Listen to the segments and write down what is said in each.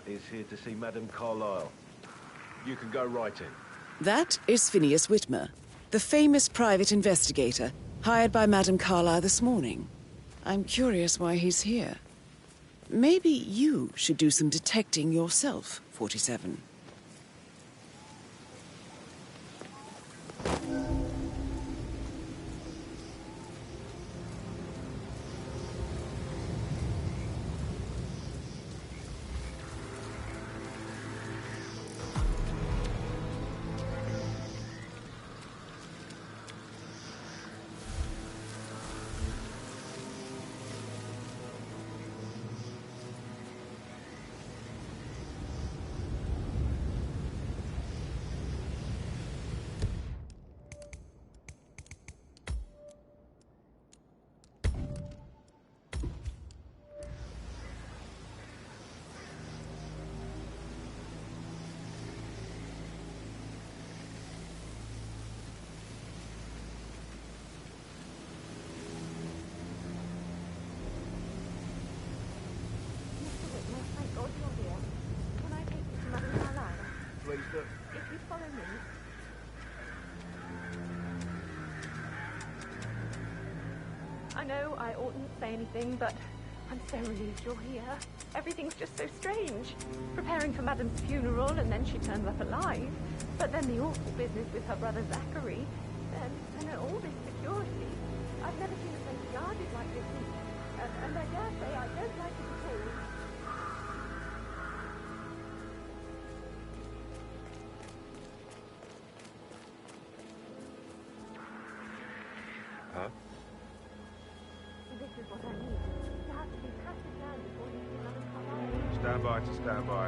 is here to see Madame Carlyle. You can go right in. That is Phineas Whitmer, the famous private investigator hired by Madame Carlyle this morning. I'm curious why he's here. Maybe you should do some detecting yourself, 47. If you follow me. I know I oughtn't say anything, but I'm so relieved you're here. Everything's just so strange. Preparing for Madame's funeral, and then she turns up alive. But then the awful business with her brother Zachary. And then all this security. I've never seen a place guarded like this. And I dare say I don't like it at all. Huh? This is what I need. You have to be patted down before you see Madame Carlyle. Stand by to stand by.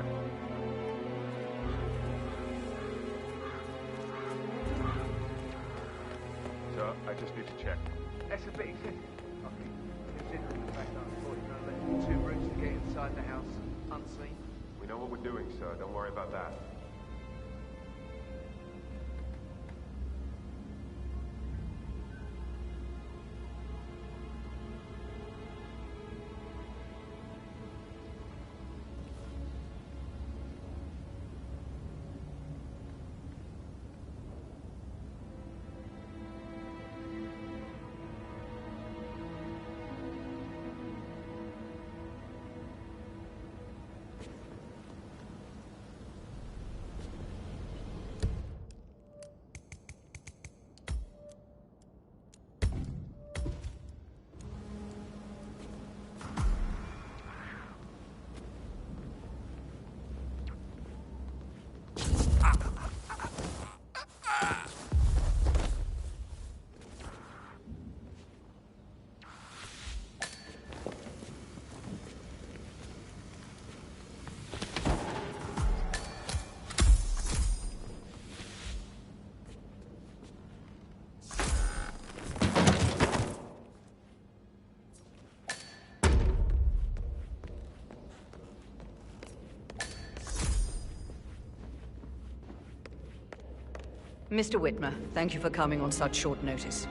So, I just need to check. SFB, okay. Considering the fact that I thought you were going to 2 routes to get inside the house unseen. We know what we're doing, sir. Don't worry about that. Mr. Whitmer, thank you for coming on such short notice.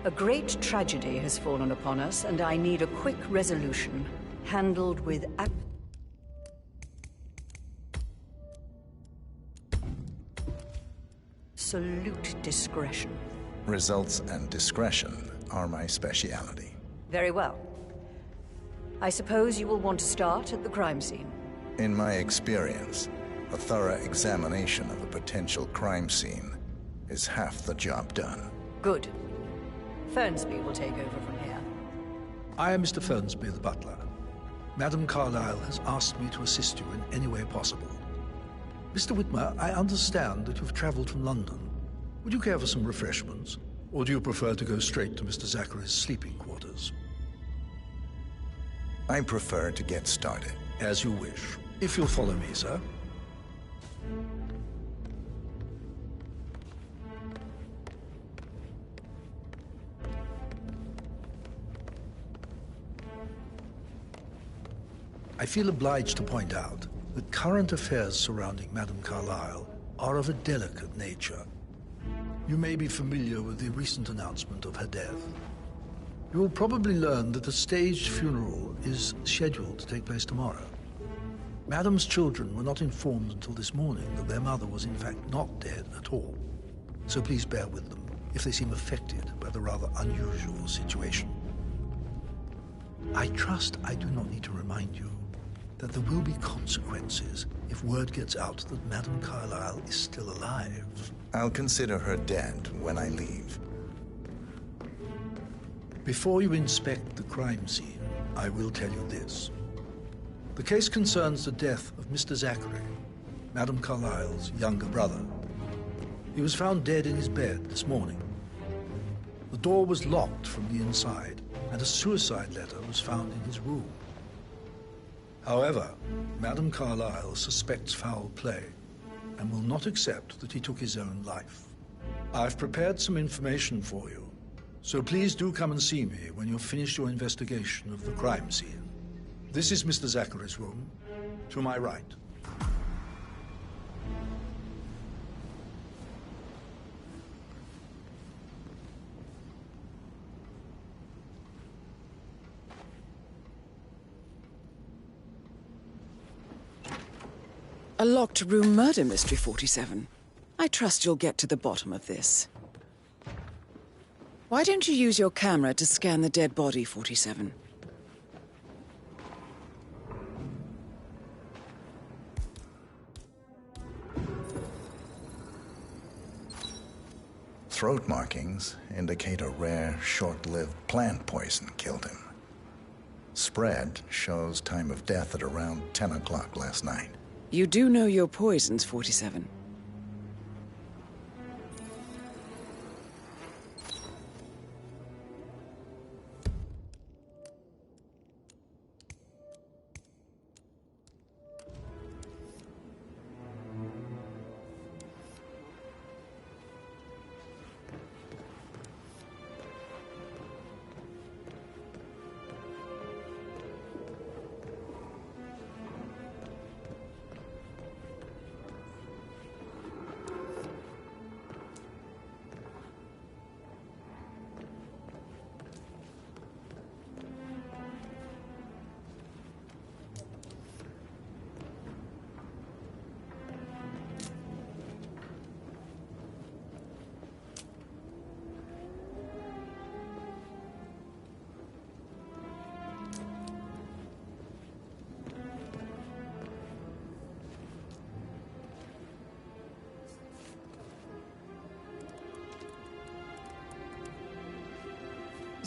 A great tragedy has fallen upon us, and I need a quick resolution, handled with absolute discretion. Results and discretion are my speciality. Very well. I suppose you will want to start at the crime scene. In my experience, a thorough examination of a potential crime scene is half the job done. Good. Fernsby will take over from here. I am Mr. Fernsby, the butler. Madame Carlyle has asked me to assist you in any way possible. Mr. Whitmer, I understand that you've traveled from London. Would you care for some refreshments? Or do you prefer to go straight to Mr. Zachary's sleeping quarters? I prefer to get started. As you wish. If you'll follow me, sir. I feel obliged to point out that current affairs surrounding Madame Carlyle are of a delicate nature. You may be familiar with the recent announcement of her death. You will probably learn that a staged funeral is scheduled to take place tomorrow. Madam's children were not informed until this morning that their mother was in fact not dead at all. So please bear with them if they seem affected by the rather unusual situation. I trust I do not need to remind you that there will be consequences if word gets out that Madame Carlyle is still alive. I'll consider her dead when I leave. Before you inspect the crime scene, I will tell you this. The case concerns the death of Mr. Zachary, Madame Carlyle's younger brother. He was found dead in his bed this morning. The door was locked from the inside, and a suicide letter was found in his room. However, Madame Carlyle suspects foul play and will not accept that he took his own life. I've prepared some information for you, so please do come and see me when you've finished your investigation of the crime scene. This is Mr. Zachary's room, to my right. A locked room murder mystery, 47. I trust you'll get to the bottom of this. Why don't you use your camera to scan the dead body, 47? Throat markings indicate a rare, short-lived plant poison killed him. Spread shows time of death at around 10 o'clock last night. You do know your poisons, 47.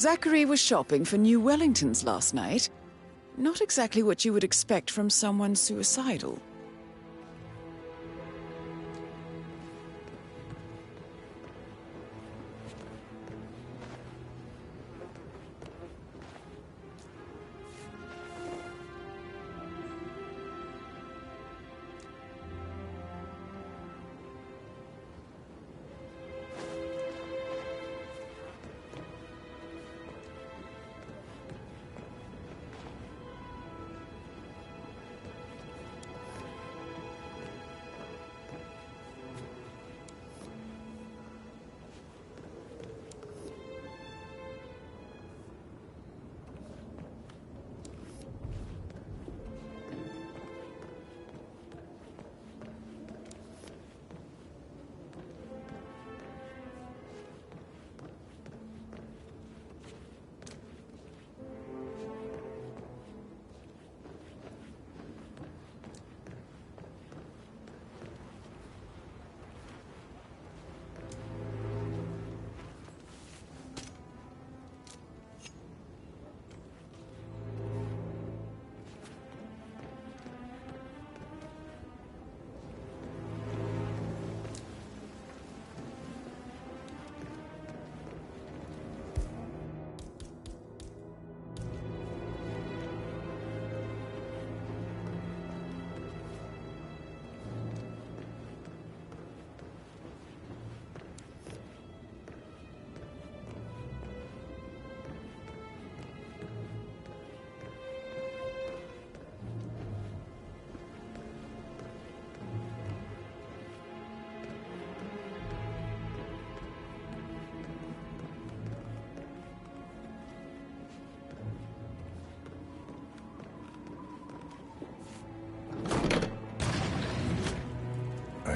Zachary was shopping for new Wellingtons last night. Not exactly what you would expect from someone suicidal.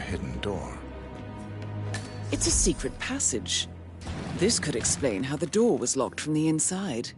hidden door. It's a secret passage. This could explain how the door was locked from the inside.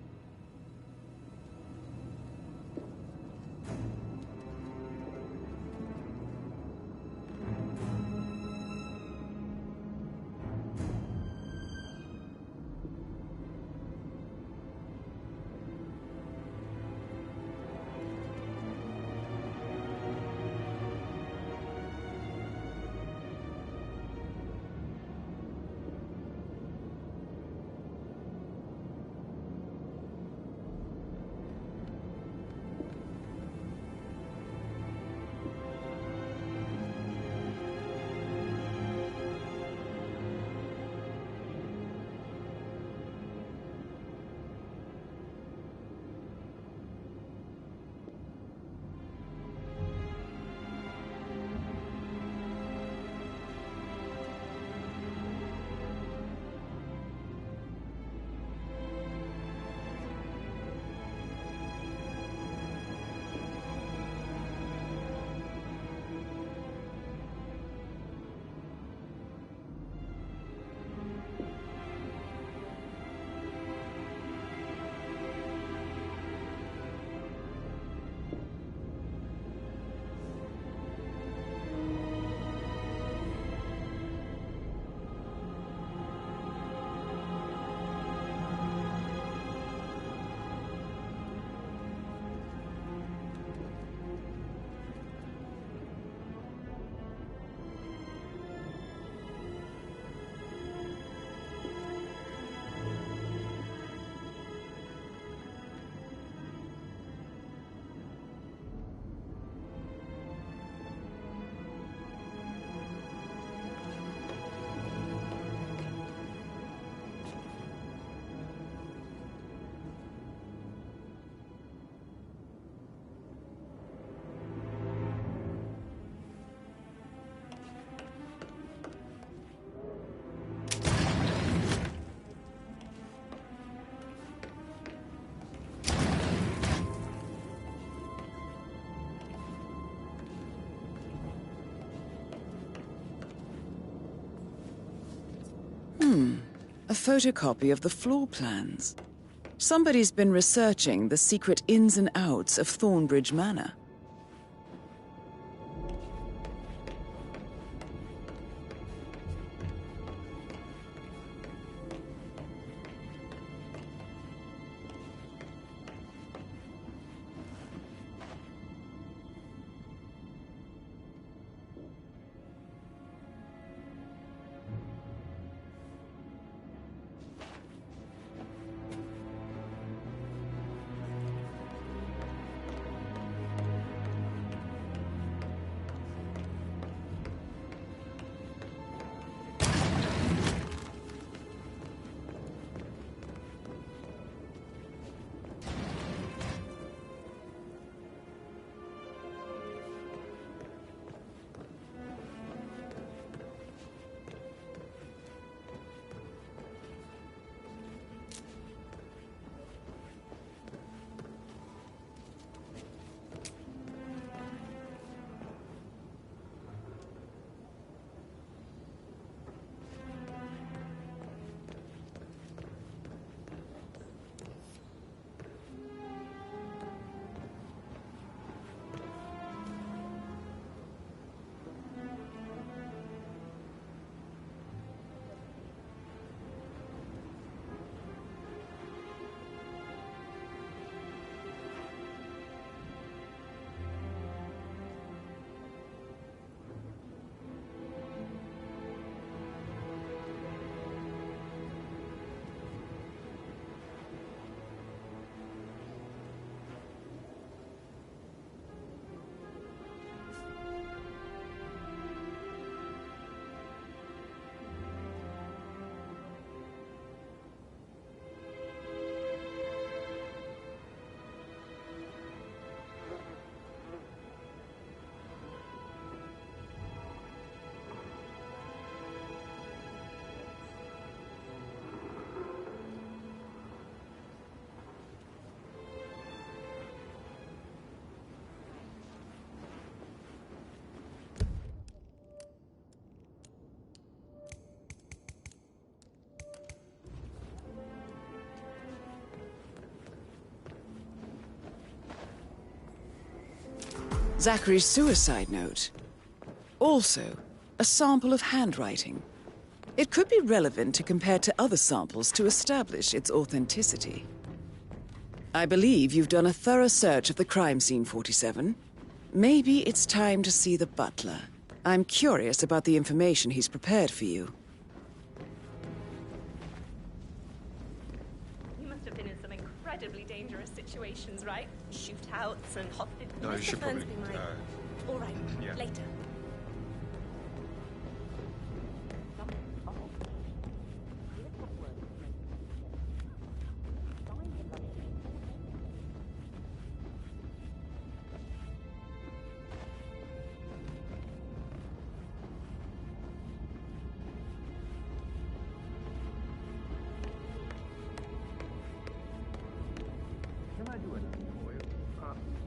A photocopy of the floor plans. Somebody's been researching the secret ins and outs of Thornbridge Manor. Zachary's suicide note. Also, a sample of handwriting. It could be relevant to compare to other samples to establish its authenticity. I believe you've done a thorough search of the crime scene, 47. Maybe it's time to see the butler. I'm curious about the information he's prepared for you. You must have been in some incredibly dangerous situations, right? Shootouts and hostage. No, you should probably... All right, yeah. later.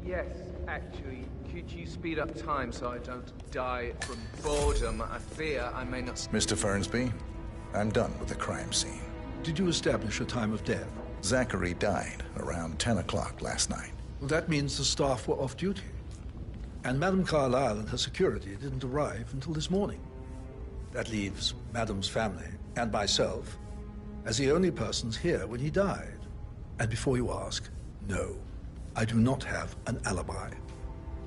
Yes, actually. Could you speed up time so I don't die from boredom? I fear I may not... Mr. Fernsby, I'm done with the crime scene. Did you establish a time of death? Zachary died around 10 o'clock last night. Well, that means the staff were off duty. And Madame Carlyle and her security didn't arrive until this morning. That leaves Madame's family and myself as the only persons here when he died. And before you ask, no, I do not have an alibi.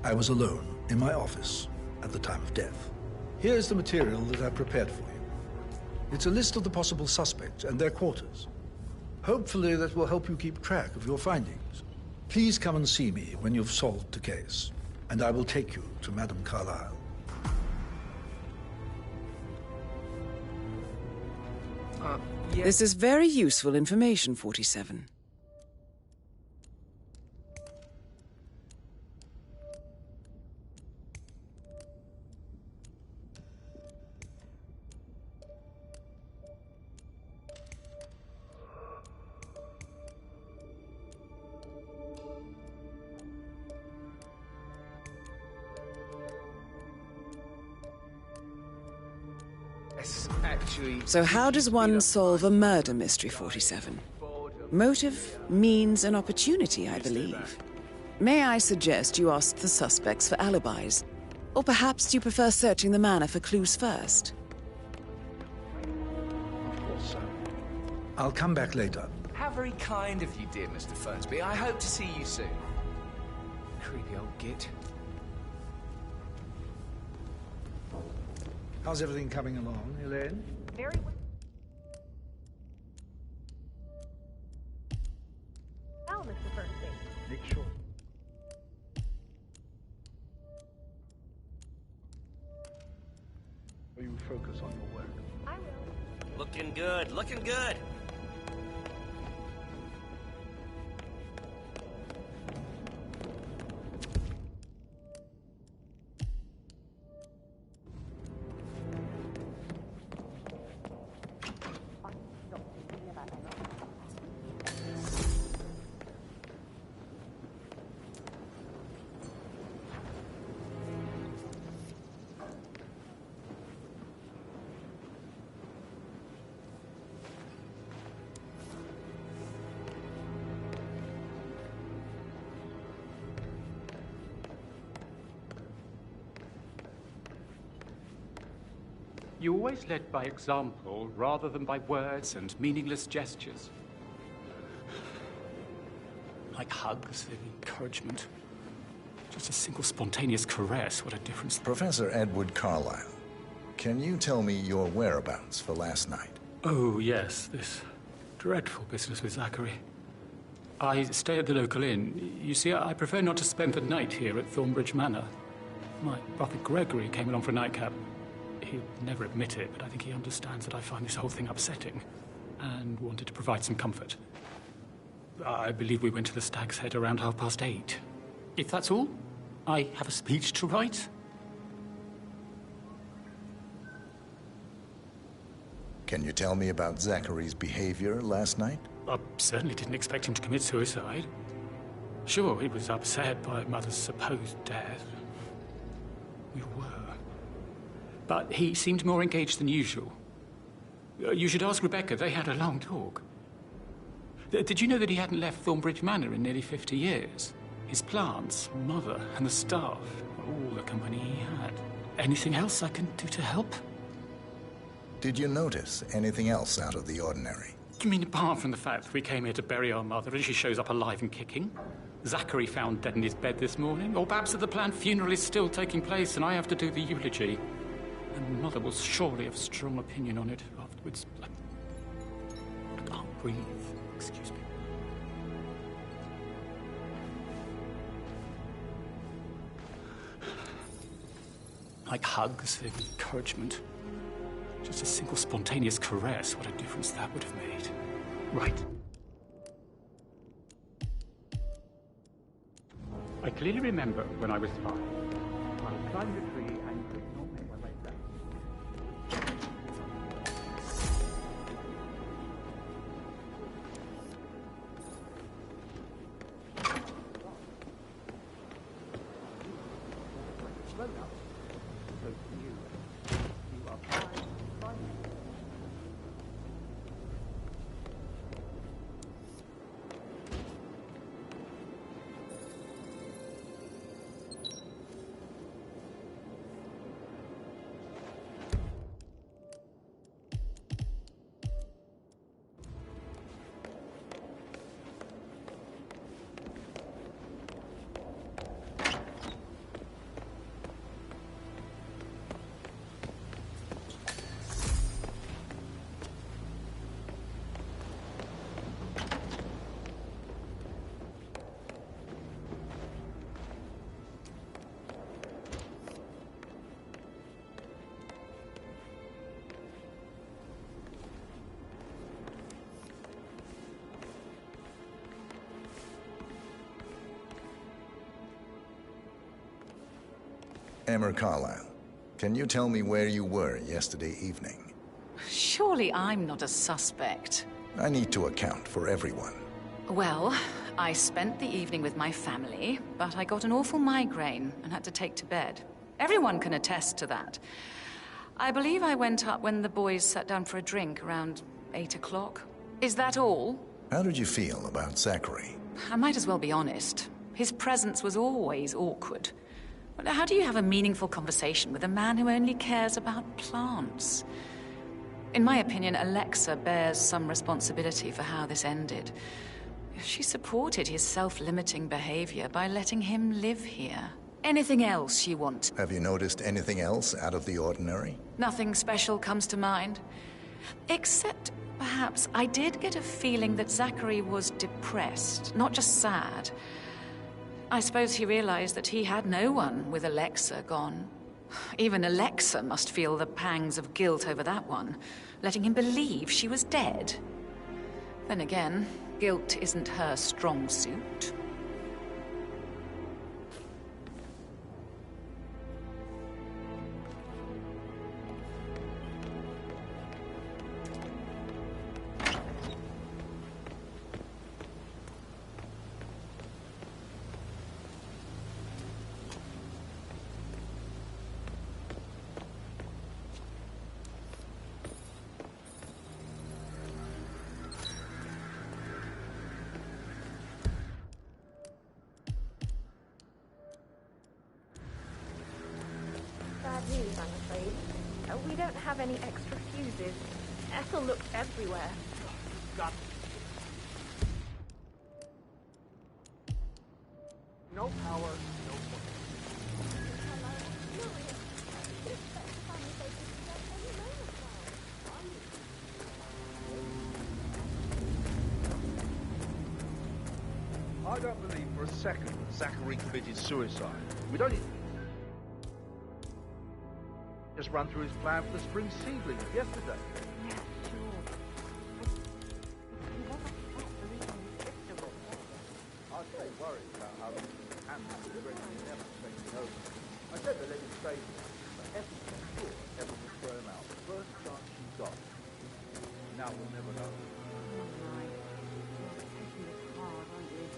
I was alone in my office at the time of death. Here's the material that I prepared for you. It's a list of the possible suspects and their quarters. Hopefully that will help you keep track of your findings. Please come and see me when you've solved the case, and I will take you to Madame Carlyle. Yes. This is very useful information, 47. So how does one solve a murder mystery, 47? Motive, means, and opportunity, I believe. May I suggest you ask the suspects for alibis? Or perhaps you prefer searching the manor for clues first? Of course, sir. I'll come back later. How very kind of you, dear Mr. Fernsby. I hope to see you soon. Creepy old git. How's everything coming along, Elaine? Very well. Well, Mr. Fernsby. Make sure. Will you focus on your work? I will. Looking good, looking good. You always led by example rather than by words and meaningless gestures. Like hugs and encouragement. Just a single spontaneous caress, what a difference. Professor Edward Carlyle, can you tell me your whereabouts for last night? Oh, yes, this dreadful business with Zachary. I stay at the local inn. You see, I prefer not to spend the night here at Thornbridge Manor. My brother Gregory came along for a nightcap. He'll never admit it, but I think he understands that I find this whole thing upsetting and wanted to provide some comfort. I believe we went to the Stag's Head around 8:30. If that's all, I have a speech to write. Can you tell me about Zachary's behavior last night? I certainly didn't expect him to commit suicide. Sure, he was upset by Mother's supposed death. We were. But he seemed more engaged than usual. You should ask Rebecca. They had a long talk. Did you know that he hadn't left Thornbridge Manor in nearly 50 years? His plants, mother, and the staff, all the company he had. Anything else I can do to help? Did you notice anything else out of the ordinary? You mean apart from the fact that we came here to bury our mother and she shows up alive and kicking? Zachary found dead in his bed this morning? Or perhaps that the planned funeral is still taking place and I have to do the eulogy? And Mother will surely have a strong opinion on it afterwards. I can't breathe. Excuse me. Like hugs, encouragement. Just a single spontaneous caress, what a difference that would have made. Right. I clearly remember when I was 5. I climbed a tree and could not make my way down. Slow down. So you are fine. Emma Carlyle, can you tell me where you were yesterday evening? Surely I'm not a suspect. I need to account for everyone. Well, I spent the evening with my family, but I got an awful migraine and had to take to bed. Everyone can attest to that. I believe I went up when the boys sat down for a drink around 8 o'clock. Is that all? How did you feel about Zachary? I might as well be honest. His presence was always awkward. But how do you have a meaningful conversation with a man who only cares about plants? In my opinion, Alexa bears some responsibility for how this ended. She supported his self-limiting behavior by letting him live here. Anything else you want? Have you noticed anything else out of the ordinary? Nothing special comes to mind. Except, perhaps, I did get a feeling that Zachary was depressed, not just sad. I suppose he realized that he had no one with Alexa gone. Even Alexa must feel the pangs of guilt over that one, letting him believe she was dead. Then again, guilt isn't her strong suit. Bad news, I'm afraid. We don't have any extra fuses. Ethel looked everywhere. God. No power, no point. I don't believe for a second that Zachary committed suicide. We don't just run through his plan for the spring seedlings yesterday. Yeah, sure. He wasn't absolutely irresistible. I was very worried about how the animals were never taking over. I said they let him stay there, but Ethel was sure Ethel would throw him out the first chance she got. Now we'll never know. Right. You're taking this hard, aren't you?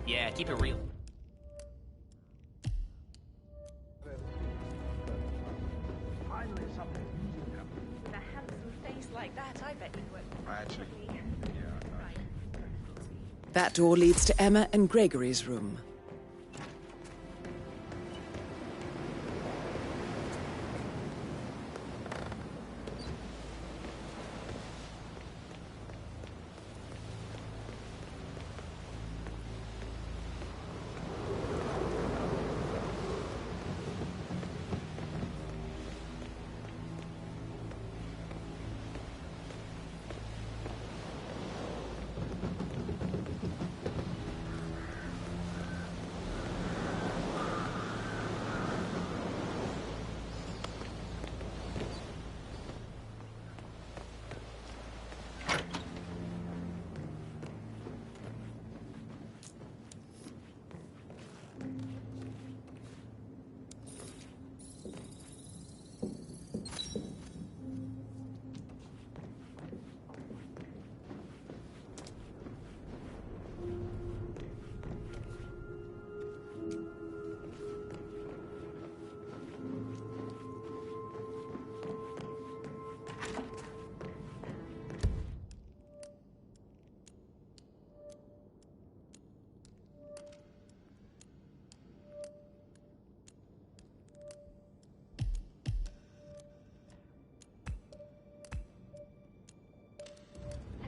Yeah, keep it real. Finally, something amusing happened. With a handsome face like that, I bet you would. Actually, That door leads to Emma and Gregory's room.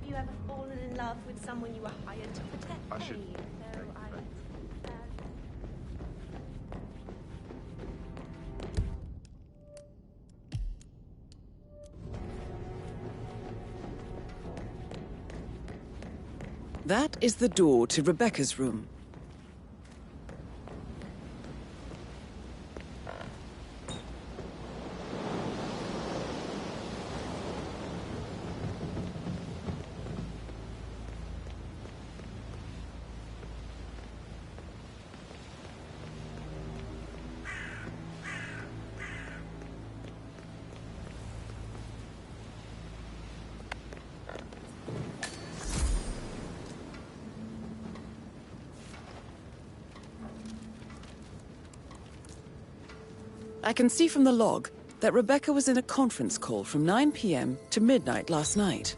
Have you ever fallen in love with someone you were hired to protect? I should me? So That is the door to Rebecca's room. I can see from the log that Rebecca was in a conference call from 9 p.m. to midnight last night.